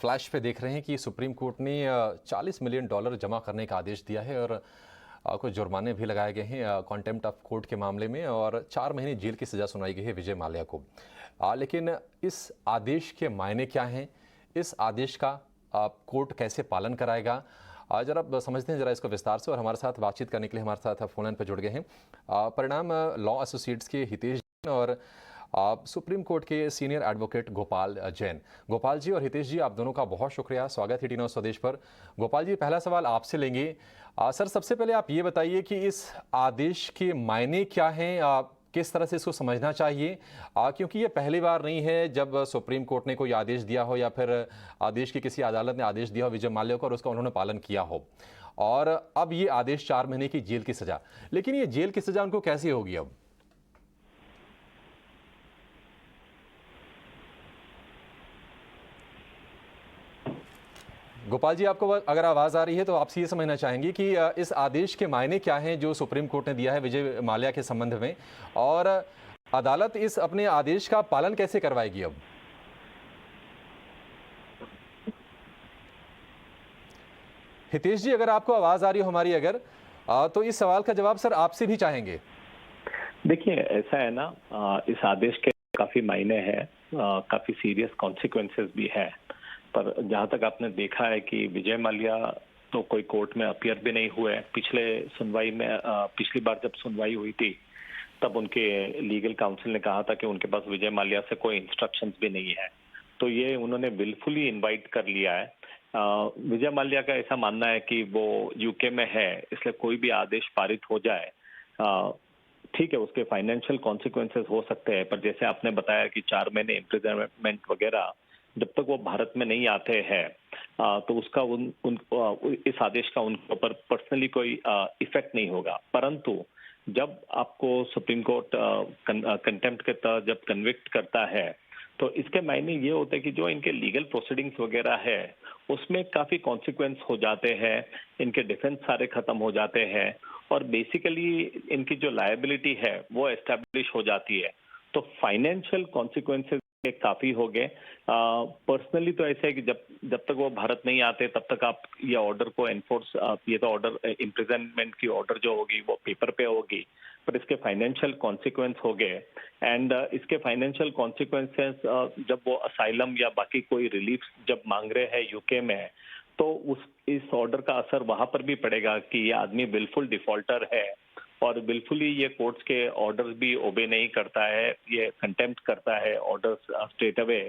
Flash पे देख रहे हैं कि सुप्रीम कोर्ट ने $40 मिलियन जमा करने का आदेश दिया है और कुछ जुर्माने भी लगाए गए हैं कॉन्टेम्प्ट ऑफ कोर्ट के मामले में और 4 महीने जेल की सज़ा सुनाई गई है विजय माल्या को। लेकिन इस आदेश के मायने क्या हैं, इस आदेश का कोर्ट कैसे पालन कराएगा, जरा अब समझते हैं जरा इसको विस्तार से। और हमारे साथ बातचीत करने के लिए हमारे साथ फ़ोन लाइन पर जुड़ गए हैं परिणाम लॉ एसोसिएट्स के हितेश जैन और सुप्रीम कोर्ट के सीनियर एडवोकेट गोपाल जैन। गोपाल जी और हितेश जी, आप दोनों का बहुत शुक्रिया, स्वागत है टी9 स्वदेश पर। गोपाल जी, पहला सवाल आपसे लेंगे। सर, सबसे पहले आप ये बताइए कि इस आदेश के मायने क्या हैं, किस तरह से इसको समझना चाहिए, क्योंकि ये पहली बार नहीं है जब सुप्रीम कोर्ट ने कोई आदेश दिया हो या फिर देश की किसी अदालत ने आदेश दिया हो विजय माल्या को और उसका उन्होंने पालन किया हो। और अब ये आदेश 4 महीने की जेल की सजा, लेकिन ये जेल की सजा उनको कैसी होगी अब? गोपाल जी, आपको अगर आवाज़ आ रही है तो आपसे ये समझना चाहेंगे कि इस आदेश के मायने क्या हैं जो सुप्रीम कोर्ट ने दिया है विजय माल्या के संबंध में, और अदालत इस अपने आदेश का पालन कैसे करवाएगी अब? हितेश जी, अगर आपको आवाज़ आ रही हो हमारी अगर, तो इस सवाल का जवाब सर आपसे भी चाहेंगे। देखिए, ऐसा है ना, इस आदेश के काफी मायने हैं, काफी सीरियस कॉन्सिक्वेंसेस भी है। पर जहां तक आपने देखा है कि विजय माल्या तो कोई कोर्ट में अपीयर भी नहीं हुए। पिछले सुनवाई में पिछली बार जब सुनवाई हुई थी तब उनके लीगल काउंसिल ने कहा था कि उनके पास विजय माल्या से कोई इंस्ट्रक्शंस भी नहीं है, तो ये उन्होंने विलफुली इनवाइट कर लिया है। विजय माल्या का ऐसा मानना है कि वो यूके में है, इसलिए कोई भी आदेश पारित हो जाए, ठीक है, उसके फाइनेंशियल कॉन्सिक्वेंसेस हो सकते हैं, पर जैसे आपने बताया कि 4 महीने इम्प्रिजनमेंट वगैरह, जब तक वो भारत में नहीं आते हैं तो उसका इस आदेश का उनके ऊपर पर्सनली कोई इफेक्ट नहीं होगा। परंतु जब आपको सुप्रीम कोर्ट कंटेम्प्ट के तहत जब कन्विक्ट करता है तो इसके मायने ये होते हैं कि जो इनके लीगल प्रोसीडिंग्स वगैरह है उसमें काफी कॉन्सिक्वेंस हो जाते हैं, इनके डिफेंस सारे खत्म हो जाते हैं और बेसिकली इनकी जो लायबिलिटी है वो एस्टेब्लिश हो जाती है। तो फाइनेंशियल कॉन्सिक्वेंसेस काफी हो गए। पर्सनली तो ऐसे है कि जब तक वो भारत नहीं आते तब तक आप ये ऑर्डर को एनफोर्स, ये तो ऑर्डर इम्प्रिजनमेंट की ऑर्डर जो होगी वो पेपर पे होगी, पर इसके फाइनेंशियल कॉन्सिक्वेंस हो गए। एंड इसके फाइनेंशियल कॉन्सिक्वेंसेस जब वो असाइलम या बाकी कोई रिलीफ जब मांग रहे हैं यूके में, तो इस ऑर्डर का असर वहां पर भी पड़ेगा कि ये आदमी बिल्कुल डिफॉल्टर है और बिल्कुल ही ये कोर्ट्स के ऑर्डर्स भी ओबे नहीं करता है, ये कंटेम्प्ट करता है ऑर्डर्स स्ट्रेट अवे।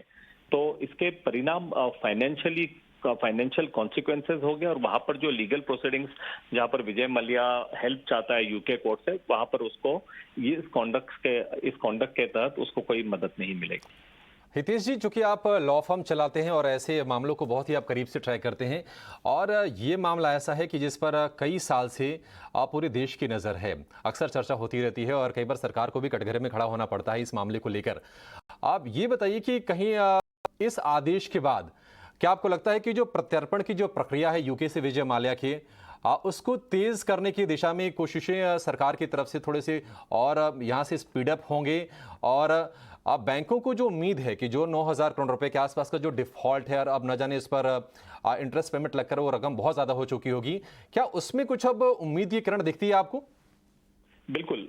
तो इसके परिणाम फाइनेंशियल कॉन्सिक्वेंसेस हो गए और वहां पर जो लीगल प्रोसीडिंग्स जहां पर विजय माल्या हेल्प चाहता है यूके कोर्ट से, वहां पर उसको ये इस कॉन्डक्ट के तहत उसको कोई मदद नहीं मिलेगी। हितेश जी, चूंकि आप लॉ फर्म चलाते हैं और ऐसे मामलों को बहुत ही आप करीब से ट्रैक करते हैं, और ये मामला ऐसा है कि जिस पर कई साल से पूरे देश की नज़र है, अक्सर चर्चा होती रहती है और कई बार सरकार को भी कटघरे में खड़ा होना पड़ता है इस मामले को लेकर। आप ये बताइए कि कहीं इस आदेश के बाद क्या आपको लगता है कि जो प्रत्यर्पण की जो प्रक्रिया है यूके से विजय माल्या के, उसको तेज करने की दिशा में कोशिशें सरकार की तरफ से थोड़े से और यहाँ से स्पीडअप होंगे, और अब बैंकों को जो उम्मीद है कि जो 9,000 करोड़ रुपए के आसपास का जो डिफॉल्ट है और अब न जाने इस पर इंटरेस्ट पेमेंट लगकर वो रकम बहुत ज्यादा हो चुकी होगी, क्या उसमें कुछ अब उम्मीद की किरण दिखती है आपको? बिल्कुल,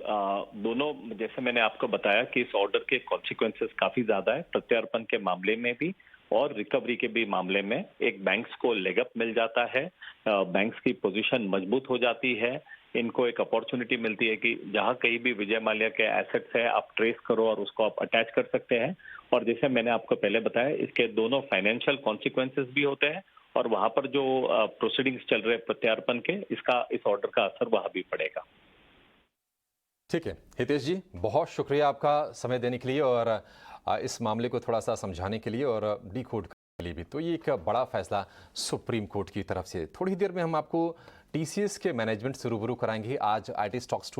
दोनों, जैसे मैंने आपको बताया कि इस ऑर्डर के कॉन्सिक्वेंसेस काफी ज्यादा है, प्रत्यार्पण के मामले में भी और रिकवरी के भी मामले में। एक बैंक्स को लेगअप मिल जाता है, बैंक्स की पोजीशन मजबूत हो जाती है, इनको एक अपॉर्चुनिटी मिलती है कि जहां कहीं भी विजय माल्या के एसेट्स है आप ट्रेस करो और उसको आप अटैच कर सकते हैं। और जैसे मैंने आपको पहले बताया, इसके दोनों फाइनेंशियल कॉन्सिक्वेंसेस भी होते हैं और वहां पर जो प्रोसीडिंग्स चल रहे हैं प्रत्यार्पण के, इस ऑर्डर का असर वहां भी पड़ेगा। ठीक है हितेश जी, बहुत शुक्रिया आपका समय देने के लिए और इस मामले को थोड़ा सा समझाने के लिए और डिकोड करने के लिए भी। तो ये एक बड़ा फैसला सुप्रीम कोर्ट की तरफ से। थोड़ी देर में हम आपको टीसीएस के मैनेजमेंट से रूबरू कराएंगे। आज आईटी स्टॉक्स